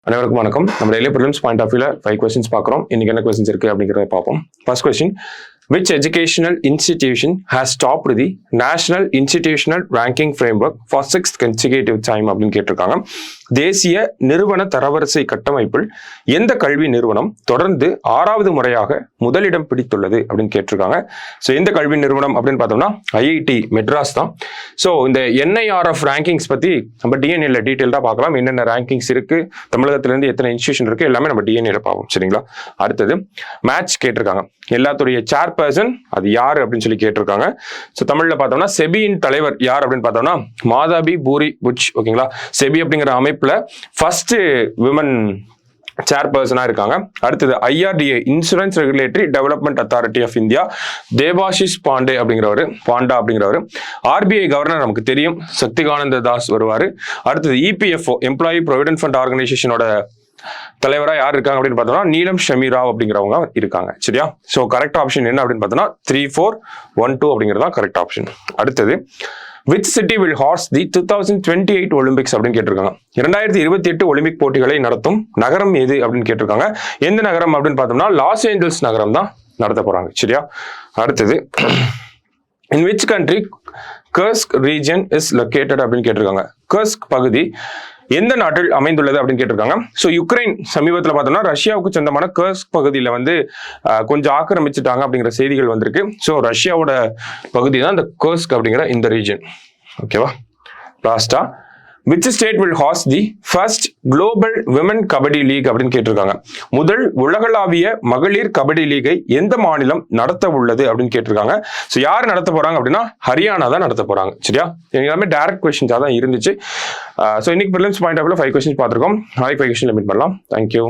அனைவருக்கும் வணக்கம். நம்ம டெய்லி ப்ரிலிம்ஸ் பாயிண்ட் ஆஃப் வியூல 5 questions பார்க்குறோம். இன்னைக்கு என்ன questions இருக்கு அப்படிங்கிறத பார்ப்போம். First question, which educational institution has topped the national institutional ranking framework for 6th consecutive time அப்படின்னு கேட்டிருக்காங்க. தேசிய நிறுவன தரவரிசை கட்டமைப்பில் எந்த கல்வி நிறுவனம் தொடர்ந்து 6வது முறையாக முதலிடம் பிடித்துள்ளது அப்படின்னு கேட்டிருக்காங்க. ஸோ எந்த கல்வி நிறுவனம் அப்படின்னு பார்த்தோம்னா ஐஐடி மெட்ராஸ் தான். ஸோ இந்த என்ஐஆர்எஃப் ரேங்கிங்ஸ் பற்றி நம்ம டிஎன்ஏல டீட்டெயில்டாக பார்க்கலாம். என்னென்ன ரேங்கிங்ஸ் இருக்கு, தமிழகத்திலேருந்து எத்தனை இன்ஸ்டியூஷன் இருக்கு, எல்லாமே நம்ம டிஎன்ஏல பார்ப்போம். சரிங்களா? அடுத்தது மேட்ச் கேட்டிருக்காங்க. எல்லாத்துடைய சேர்பர்சன் அது யாரு அப்படின்னு சொல்லி கேட்டிருக்காங்க. ஸோ தமிழ்ல பார்த்தோம்னா செபியின் தலைவர் யார் அப்படின்னு பார்த்தோம்னா மாதாபி பூரி புச். ஓகேங்களா? செபி அப்படிங்கிற அமைப்புல ஃபர்ஸ்ட் விமன் சேர்பர்சனா இருக்காங்க. அடுத்தது IRDA insurance regulatory development authority of India Debashish Pandey அப்படிங்கிறவர். ஆர்பிஐ கவர்னர் நமக்கு தெரியும், சக்திகானந்த தாஸ் வருவாரு. அடுத்தது இபிஎஃப்ஓ எம்ப்ளாயி ப்ரொவிடென்ட் ஃபண்ட் ஆர்கனைசேஷனோட தலைவரா யார் இருக்காங்க அப்படின்னு பார்த்தோம்னா நீலம் ஷமீராவ் அப்படிங்கிறவங்க இருக்காங்க. சரியா? ஸோ கரெக்ட் ஆப்ஷன் என்ன அப்படின்னு பார்த்தோம்னா 3, 4, 1, 2 அப்படிங்கிறது தான் கரெக்ட் ஆப்ஷன். அடுத்தது which city will host the 2028 Olympics அப்படின்னு கேட்டிருக்காங்க. 2028 ஒலிம்பிக் போட்டிகளை நடத்தும் நகரம் எது அப்படின்னு கேட்டிருக்காங்க. எந்த நகரம் அப்படின்னு பார்த்தோம்னா லாஸ் ஏஞ்சல்ஸ் நகரம் தான் நடத்த போறாங்க. சரியா? அடுத்தது in which country Kursk region is located அப்படின்னு கேட்டிருக்காங்க. கர்ஸ்க் பகுதி எந்த நாட்டில் அமைந்துள்ளது அப்படின்னு கேட்டிருக்காங்க. ஸோ யுக்ரைன் சமீபத்தில் பார்த்தோம்னா ரஷ்யாவுக்கு சொந்தமான கர்ஸ்க் பகுதியில் வந்து கொஞ்சம் ஆக்கிரமிச்சுட்டாங்க அப்படிங்கிற செய்திகள் வந்திருக்கு. ஸோ ரஷ்யாவோட பகுதி தான் இந்த கர்ஸ்க் அப்படிங்கிற இந்த ரீஜன். ஓகேவா? லாஸ்டா which state will host the first global women kabaddi league அப்படின்னு கேட்டிருக்காங்க. முதல் உலகளாவிய மகளிர் கபடி லீகை எந்த மாநிலம் நடத்த உள்ளது அப்படின்னு கேட்டிருக்காங்க. ஸோ யார் நடத்த போறாங்க அப்படின்னா ஹரியானா தான் நடத்த போறாங்க. சரியா? எல்லாமே டைரக்ட் கொஸ்டின்ஸாக தான் இருந்துச்சு. ஸோ இன்னைக்கு ப்ரிலிம்ஸ் பாயிண்ட் ஆஃப் வியூல 5 questions பார்த்துருக்கோம். நாளைக்கு 5 questions மீட் பண்ணலாம். தேங்க்யூ.